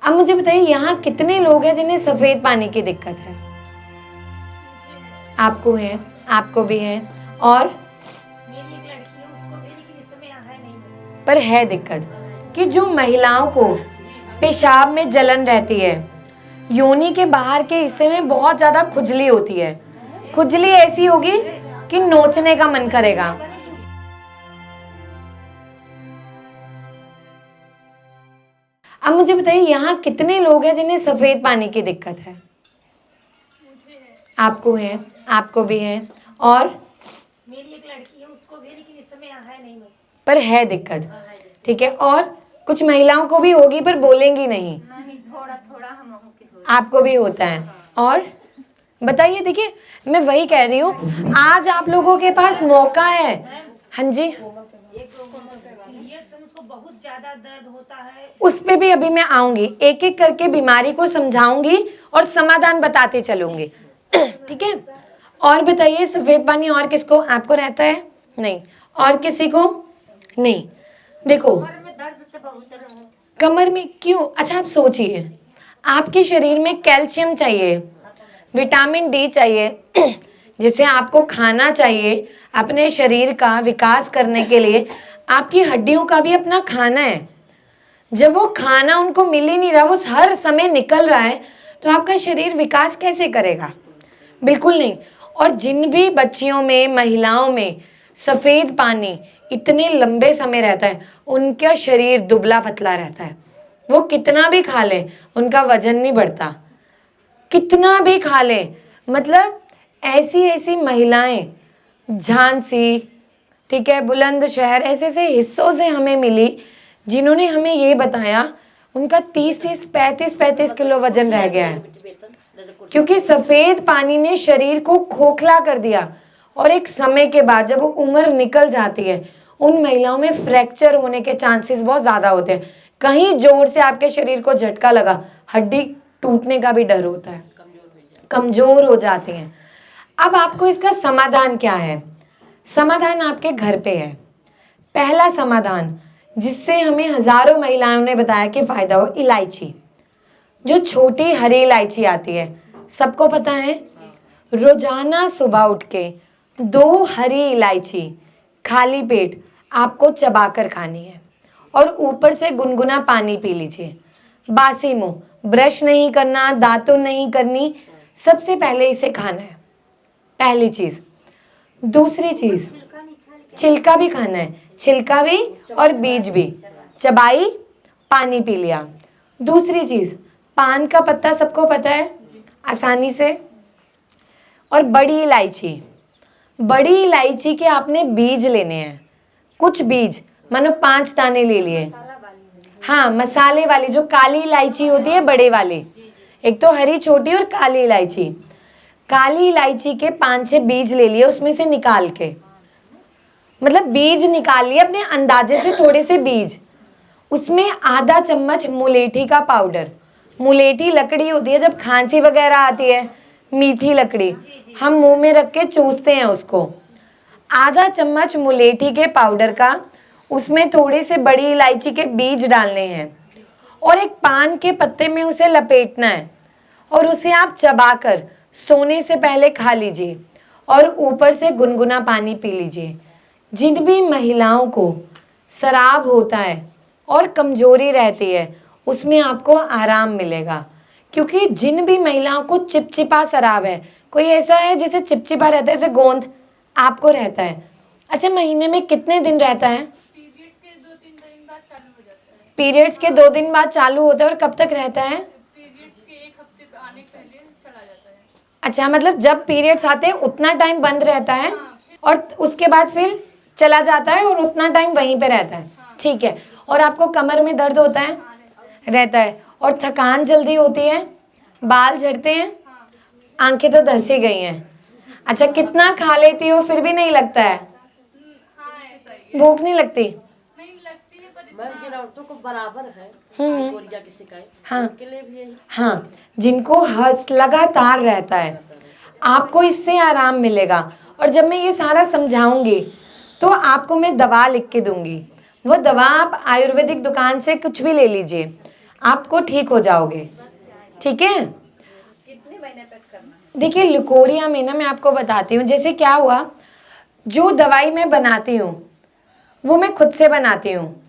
अब मुझे बताइए यहाँ कितने लोग हैं जिन्हें सफेद पानी की दिक्कत है? आपको है, आपको भी है, और मेरी एक लड़की है, उसको भी, लेकिन इस समय यहाँ है नहीं। पर है दिक्कत कि जो महिलाओं को पेशाब में जलन रहती है, योनि के बाहर के हिस्से में बहुत ज्यादा खुजली होती है, खुजली ऐसी होगी कि नोचने का मन करेगा। अब मुझे बताइए यहाँ कितने लोग हैं जिन्हें सफेद पानी की दिक्कत है? आपको है, आपको भी है, और मेरी एक लड़की है, उसको भी, लेकिन इस समय यहाँ है नहीं। पर है दिक्कत, ठीक है। और कुछ महिलाओं को भी होगी पर बोलेंगी नहीं, थोड़ा थोड़ा हम आपको भी होता है। और बताइए, देखिए मैं वही कह रही हूँ, आज आप लोगों के पास मौका है। हाँ जी, पीरियड्स में उसको बहुत ज्यादा दर्द होता है। उस पे भी अभी मैं आऊंगी, एक एक करके बीमारी को समझाऊंगी और समाधान बताते चलूंगी, ठीक है। और बताइए सफेद पानी और किसको, आपको रहता है? नहीं, और किसी को नहीं? देखो दर्द तो बहुत रहा। कमर में क्यों? अच्छा आप सोचिए, आपके शरीर में कैल्शियम चाहिए, विटामिन डी चाहिए, जिसे आपको खाना चाहिए अपने शरीर का विकास करने के लिए। आपकी हड्डियों का भी अपना खाना है। जब वो खाना उनको मिल ही नहीं रहा, वो हर समय निकल रहा है, तो आपका शरीर विकास कैसे करेगा? बिल्कुल नहीं। और जिन भी बच्चियों में, महिलाओं में सफेद पानी इतने लंबे समय रहता है, उनका शरीर दुबला पतला रहता है। वो कितना भी खा लें उनका वजन नहीं बढ़ता, कितना भी खा लें। मतलब ऐसी ऐसी महिलाएं झांसी, ठीक है, बुलंदशहर, ऐसे ऐसे हिस्सों से हमें मिली जिन्होंने हमें ये बताया उनका 30-30, 35-35 किलो वजन रह गया है, क्योंकि सफेद पानी ने शरीर को खोखला कर दिया। और एक समय के बाद जब उम्र निकल जाती है, उन महिलाओं में फ्रैक्चर होने के चांसेस बहुत ज़्यादा होते हैं। कहीं जोर से आपके शरीर को झटका लगा, हड्डी टूटने का भी डर होता है, कमजोर हो जाती हैं। अब आपको इसका समाधान क्या है? समाधान आपके घर पे है। पहला समाधान जिससे हमें हजारों महिलाओं ने बताया कि फायदा हो, इलायची, जो छोटी हरी इलायची आती है, सबको पता है। रोजाना सुबह उठ के 2 हरी इलायची खाली पेट आपको चबाकर खानी है और ऊपर से गुनगुना पानी पी लीजिए। बासी मुंह, ब्रश नहीं करना, दातुन नहीं करनी, सबसे पहले इसे खाना है, पहली चीज। दूसरी चीज, छिलका भी खाना है, छिलका भी और बीज भी, चबाई, पानी पी लिया। दूसरी चीज, पान का पत्ता सबको पता है आसानी से, और बड़ी इलायची, बड़ी इलायची के आपने बीज लेने हैं, कुछ बीज, मानो 5 दाने ले लिए। हाँ, मसाले वाली जो काली इलायची होती है, बड़े वाली, एक तो हरी छोटी और काली इलायची। काली इलायची के 5-6 बीज ले लिए, उसमें से निकाल के, मतलब बीज निकाल लिए अपने अंदाजे से, थोड़े से बीज। उसमें आधा चम्मच मुलेठी का पाउडर, मुलेठी लकड़ी होती है जब खांसी वगैरह आती है, मीठी लकड़ी, हम मुंह में रख के चूसते हैं उसको। आधा चम्मच मुलेठी के पाउडर का, उसमें थोड़े से बड़ी इलायची के बीज डालने हैं और एक पान के पत्ते में उसे लपेटना है और उसे आप चबाकर सोने से पहले खा लीजिए और ऊपर से गुनगुना पानी पी लीजिए। जिन भी महिलाओं को शराब होता है और कमजोरी रहती है, उसमें आपको आराम मिलेगा, क्योंकि जिन भी महिलाओं को चिपचिपा शराब है, कोई ऐसा है जिसे चिपचिपा रहता है, जैसे गोंद आपको रहता है। अच्छा, महीने में कितने दिन रहता है? पीरियड्स के 2 दिन बाद चालू होता है और कब तक रहता है? पीरियड्स के 1 हफ्ते आने पहले चला जाता है। अच्छा, मतलब जब पीरियड्स आते हैं उतना टाइम बंद रहता है और उसके बाद फिर चला जाता है और उतना टाइम वहीं पे रहता है, ठीक है। और आपको कमर में दर्द होता है? रहता है। और थकान जल्दी होती है, बाल झड़ते हैं, आंखें तो धस ही गई हैं। अच्छा, कितना खा लेती हो फिर भी नहीं लगता है? हाँ, ऐसा ही है। भूख नहीं लगती? नहीं लगती है, पर मैम जिन औरतों को बराबर है गोलियां की शिकायत, हाँ उनके लिए भी यही। हाँ, जिनको हंस लगातार रहता है, आपको इससे आराम मिलेगा। और जब मैं ये सारा समझाऊंगी तो आपको मैं दवा लिख के दूंगी। वो दवा आप आयुर्वेदिक दुकान से कुछ भी ले लीजिए, आपको ठीक हो जाओगे। ठीक है, कितने महीने तक करना है? देखिए लिकोरिया में ना मैं आपको बताती हूँ, जैसे क्या हुआ, जो दवाई मैं बनाती हूँ वो मैं खुद से बनाती हूँ।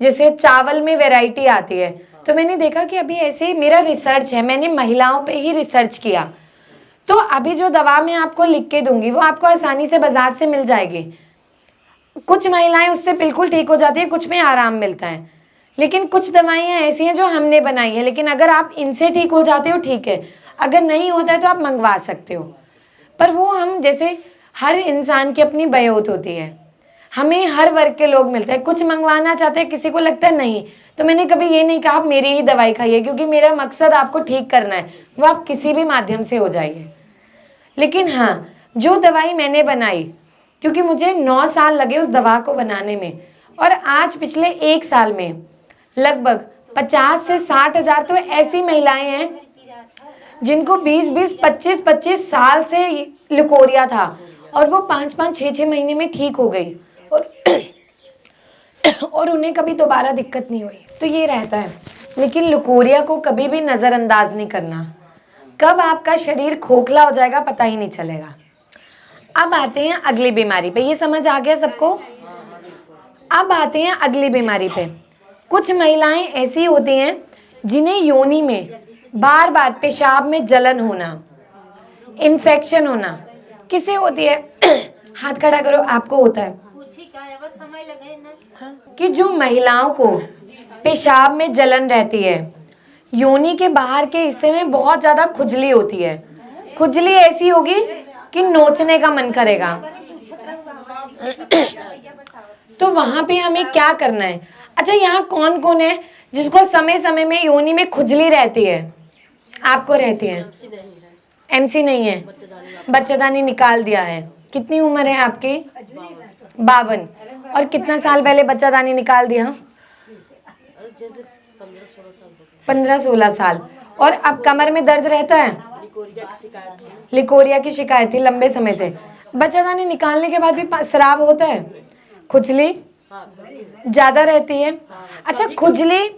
जैसे चावल में वैरायटी आती है, तो मैंने देखा कि अभी ऐसे मेरा रिसर्च है, मैंने महिलाओं पे ही रिसर्च किया। तो अभी जो दवा मैं आपको लिख के दूंगी वो आपको आसानी से बाजार से मिल जाएगी। कुछ महिलाएं उससे बिल्कुल ठीक हो जाती है, कुछ में आराम मिलता है, लेकिन कुछ दवाइयाँ ऐसी हैं जो हमने बनाई है। लेकिन अगर आप इनसे ठीक हो जाते हो ठीक है, अगर नहीं होता है तो आप मंगवा सकते हो। पर वो हम जैसे हर इंसान की अपनी बयोत होती है, हमें हर वर्ग के लोग मिलते हैं, कुछ मंगवाना चाहते हैं, किसी को लगता है नहीं। तो मैंने कभी ये नहीं कहा आप मेरी ही दवाई खाइए, क्योंकि मेरा मकसद आपको ठीक करना है, वो आप किसी भी माध्यम से हो जाइए। लेकिन हाँ, जो दवाई मैंने बनाई, क्योंकि मुझे 9 साल लगे उस दवा को बनाने में, और आज पिछले 1 साल में लगभग 50 से 60 हजार तो ऐसी महिलाएं हैं जिनको 20-20, 25-25 साल से लिकोरिया था, और वो 5-5, 6-6 महीने में ठीक हो गई, और उन्हें कभी दोबारा दिक्कत नहीं हुई। तो ये रहता है, लेकिन लिकोरिया को कभी भी नज़रअंदाज नहीं करना। कब आपका शरीर खोखला हो जाएगा पता ही नहीं चलेगा। अब आते हैं अगली बीमारी पे, ये समझ आ गया सबको? अब आते हैं अगली बीमारी पे। कुछ महिलाएं ऐसी होती हैं जिन्हें योनि में बार बार पेशाब में जलन होना, इन्फेक्शन होना। किसे होती है? हाथ खड़ा करो, आपको होता है? पूछी का है, बस समय लगे ना। कि जो महिलाओं को पेशाब में जलन रहती है, योनि के बाहर के हिस्से में बहुत ज़्यादा खुजली होती है, खुजली ऐसी होगी कि नोचने का मन करेगा। तो वहाँ पे हमें क्या करना है? अच्छा, यहाँ कौन कौन है जिसको समय समय में योनि में खुजली रहती है? आपको रहती है? एमसी नहीं है, बच्चेदानी निकाल दिया है। कितनी उम्र है आपकी? 52। और कितना साल पहले बच्चादानी निकाल दिया? 15-16 साल। और अब कमर में दर्द रहता है? लिकोरिया की शिकायत थी लंबे समय से। बच्चादानी निकालने के बाद भी स्राव होता है, खुजली ज्यादा रहती है। अच्छा, खुजली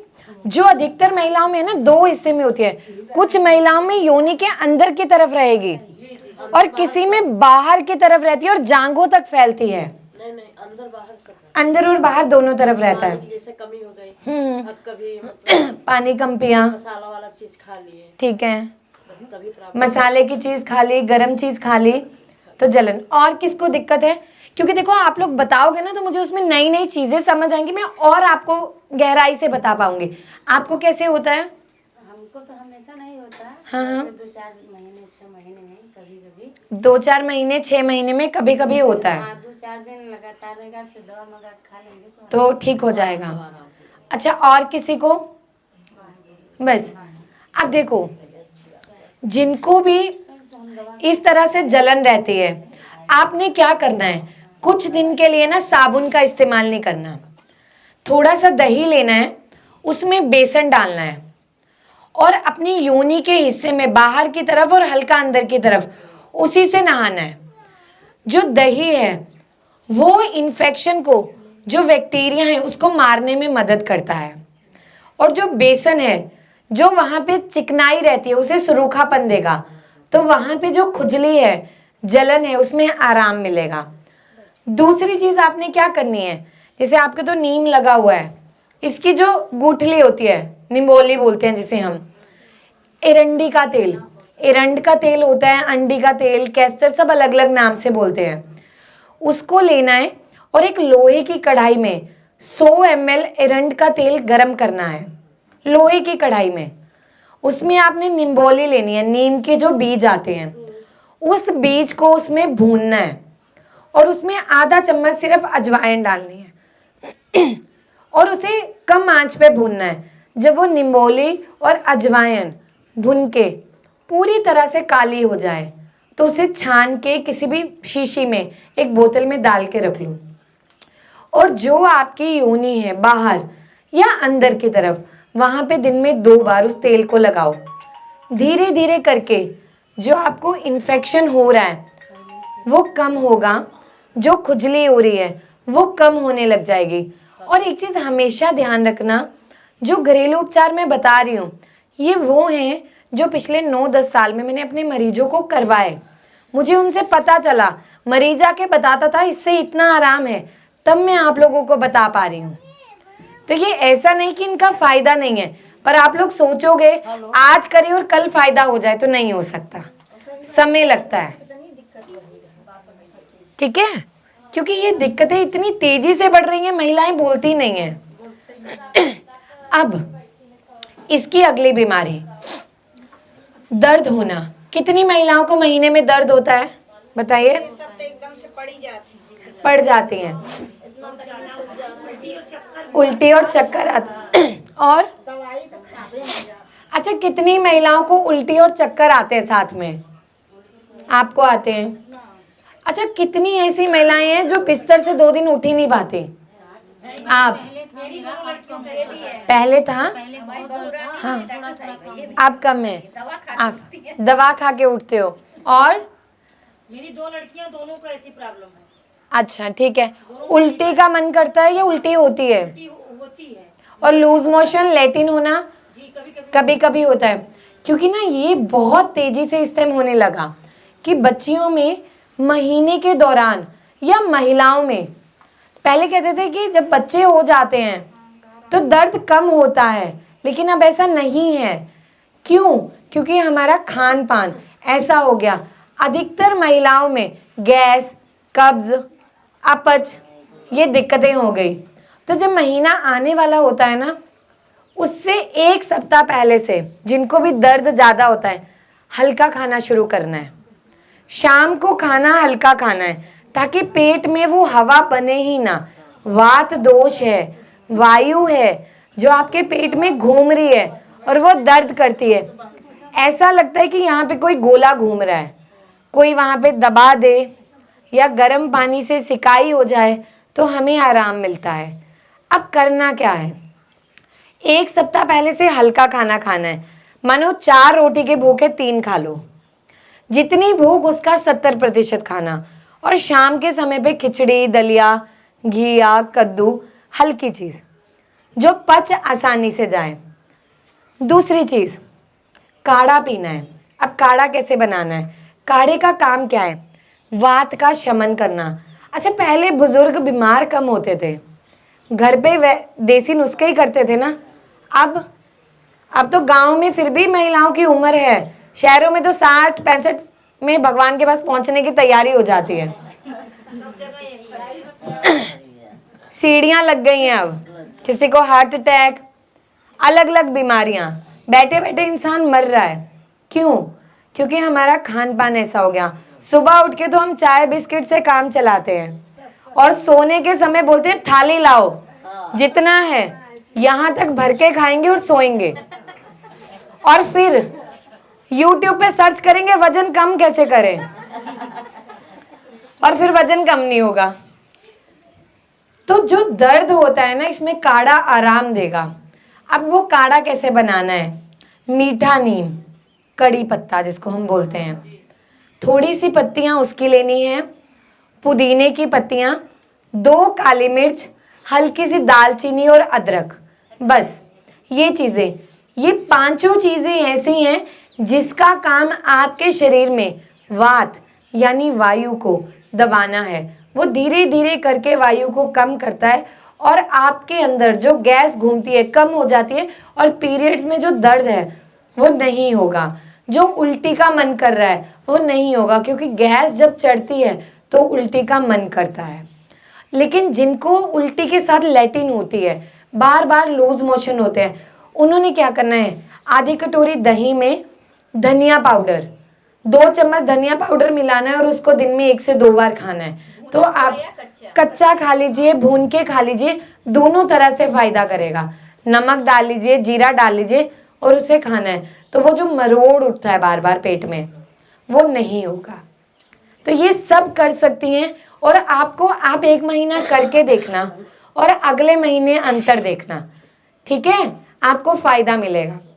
जो अधिकतर महिलाओं में है ना, 2 हिस्से में होती है। कुछ महिलाओं में योनि के अंदर की तरफ रहेगी और किसी में बाहर की तरफ रहती है और जांघों तक फैलती है। नहीं, अंदर बाहर सब अंदर और बाहर दोनों तरफ रहता है। जैसे कमी हो गई, अब कभी पानी कम पिया, मसाला वाला चीज खा लिए, ठीक है, बस तभी प्रॉब्लम। मसाले की चीज खा ली, गर्म चीज खा ली, तो जलन। और किसको दिक्कत है? क्योंकि देखो आप लोग बताओगे ना तो मुझे उसमें नई नई चीजें समझ आएंगी, मैं और आपको गहराई से बता पाऊंगी। आपको कैसे होता है? हमको तो हमेशा नहीं होता। हाँ, 2-4 महीने 6 महीने में कभी कभी। 2-4 महीने 6 महीने में कभी कभी होता है। हाँ, 2-4 दिन लगातार रहेगा, फिर दवा मंगा के खा लेंगे तो ठीक हो जाएगा। अच्छा, और किसी को? बस। अब देखो, जिनको भी इस तरह से जलन रहती है, आपने क्या करना है, कुछ दिन के लिए ना साबुन का इस्तेमाल नहीं करना। थोड़ा सा दही लेना है, उसमें बेसन डालना है, और अपनी योनि के हिस्से में बाहर की तरफ और हल्का अंदर की तरफ उसी से नहाना है। जो दही है वो इन्फेक्शन को, जो बैक्टीरिया है उसको मारने में मदद करता है, और जो बेसन है जो वहाँ पे चिकनाई रहती है उसे सुरूखापन देगा, तो वहाँ पे जो खुजली है, जलन है, उसमें आराम मिलेगा। दूसरी चीज़ आपने क्या करनी है, जैसे आपके तो नीम लगा हुआ है, इसकी जो गुठली होती है, निम्बोली बोलते हैं जिसे हम, एरंडी का तेल, एरंड का तेल होता है, अंडी का तेल, कैस्टर, सब अलग अलग नाम से बोलते हैं, उसको लेना है और एक लोहे की कढ़ाई में 100 ml एरंड का तेल गरम करना है, लोहे की कढ़ाई में। उसमें आपने निम्बोली लेनी है, नीम के जो बीज आते हैं, उस बीज को उसमें भूनना है, और उसमें आधा चम्मच सिर्फ अजवाइन डालनी है और उसे कम आंच पे भूनना है। जब वो निम्बोली और अजवाइन भुन के पूरी तरह से काली हो जाए तो उसे छान के किसी भी शीशी में एक बोतल में डाल के रख लो, और जो आपकी योनि है बाहर या अंदर की तरफ, वहाँ पे दिन में 2 बार उस तेल को लगाओ। धीरे धीरे करके जो आपको इन्फेक्शन हो रहा है वो कम होगा, जो खुजली हो रही है वो कम होने लग जाएगी। और एक चीज़ हमेशा ध्यान रखना, जो घरेलू उपचार मैं बता रही हूँ ये वो हैं जो पिछले 9-10 साल में मैंने अपने मरीजों को करवाए। मुझे उनसे पता चला, मरीज आके बताता था इससे इतना आराम है, तब मैं आप लोगों को बता पा रही हूँ। तो ये ऐसा नहीं कि इनका फायदा नहीं है, पर आप लोग सोचोगे आज करें और कल फायदा हो जाए, तो नहीं हो सकता, समय लगता है। ठीक है, क्योंकि ये दिक्कतें इतनी तेजी से बढ़ रही हैं, महिलाएं बोलती नहीं हैं। अब इसकी अगली बीमारी, दर्द होना। कितनी महिलाओं को महीने में दर्द होता है बताइए? एकदम से पड़ जाती हैं, उल्टी और चक्कर और अच्छा, कितनी महिलाओं को उल्टी और चक्कर आते हैं साथ में? आपको आते हैं? अच्छा, कितनी ऐसी महिलाएं हैं जो बिस्तर से 2 दिन उठ ही नहीं पाती? आप पहले था? हाँ, आप कम है, आप दवा खा के उठते हो। और मेरी 2 लड़कियां, दोनों को ऐसी प्रॉब्लम है। अच्छा ठीक है, उल्टी का मन करता है या उल्टी होती है? होती है। और लूज मोशन, लैटिन होना जी कभी कभी होता है। क्योंकि ना ये बहुत तेजी से इस टाइम होने लगा कि बच्चियों में महीने के दौरान या महिलाओं में, पहले कहते थे कि जब बच्चे हो जाते हैं तो दर्द कम होता है, लेकिन अब ऐसा नहीं है। क्यों? क्योंकि हमारा खान पान ऐसा हो गया। अधिकतर महिलाओं में गैस, कब्ज, अपच ये दिक्कतें हो गई। तो जब महीना आने वाला होता है ना, उससे 1 सप्ताह पहले से जिनको भी दर्द ज़्यादा होता है, हल्का खाना शुरू करना है। शाम को खाना हल्का खाना है, ताकि पेट में वो हवा बने ही ना। वात दोष है, वायु है जो आपके पेट में घूम रही है और वो दर्द करती है। ऐसा लगता है कि यहाँ पे कोई गोला घूम रहा है, कोई वहाँ पे दबा दे या गर्म पानी से सिकाई हो जाए तो हमें आराम मिलता है। अब करना क्या है? 1 सप्ताह पहले से हल्का खाना खाना है। मानो 4 रोटी के भूखे 3 खा लो, जितनी भूख उसका 70% खाना। और शाम के समय पे खिचड़ी, दलिया, घिया, कद्दू, हल्की चीज़ जो पच आसानी से जाए। दूसरी चीज़, काढ़ा पीना है। अब काढ़ा कैसे बनाना है? काढ़े का काम क्या है? वात का शमन करना। अच्छा, पहले बुजुर्ग बीमार कम होते थे, घर पे वे देसी नुस्खे ही करते थे ना। अब तो गांव में फिर भी महिलाओं की उम्र है, शहरों में तो 60-65 में भगवान के पास पहुंचने की तैयारी हो जाती है। सीढ़ियां लग गई हैं, अब किसी को हार्ट अटैक, अलग अलग बीमारियां, बैठे बैठे इंसान मर रहा है। क्यों? क्योंकि हमारा खान पान ऐसा हो गया। सुबह उठ के तो हम चाय बिस्किट से काम चलाते हैं और सोने के समय बोलते हैं थाली लाओ, जितना है यहाँ तक भर के खाएंगे और सोएंगे। और फिर YouTube पे सर्च करेंगे वजन कम कैसे करें, और फिर वजन कम नहीं होगा। तो जो दर्द होता है ना, इसमें काढ़ा आराम देगा। अब वो काढ़ा कैसे बनाना है? मीठा नीम, कड़ी पत्ता जिसको हम बोलते हैं, थोड़ी सी पत्तियां उसकी लेनी है, पुदीने की पत्तियां, 2 काली मिर्च, हल्की सी दालचीनी और अदरक, बस ये चीज़ें। ये 5 चीज़ें ऐसी हैं जिसका काम आपके शरीर में वात यानी वायु को दबाना है। वो धीरे धीरे करके वायु को कम करता है और आपके अंदर जो गैस घूमती है कम हो जाती है, और पीरियड्स में जो दर्द है वो नहीं होगा। जो उल्टी का मन कर रहा है वो नहीं होगा, क्योंकि गैस जब चढ़ती है तो उल्टी का मन करता है। लेकिन जिनको उल्टी के साथ लैटिन होती है, बार बार लूज मोशन होते हैं, उन्होंने क्या करना है? आधी कटोरी दही में धनिया पाउडर, 2 चम्मच धनिया पाउडर मिलाना है और उसको दिन में 1 से 2 बार खाना है। तो आप कच्चा खा लीजिए, भून के खा लीजिए, दोनों तरह से फायदा करेगा। नमक डाल लीजिए, जीरा डाल लीजिए और उसे खाना है, तो वो जो मरोड़ उठता है बार बार पेट में वो नहीं होगा। तो ये सब कर सकती हैं, और आपको आप 1 महीना करके देखना और अगले महीने अंतर देखना, ठीक है? आपको फायदा मिलेगा।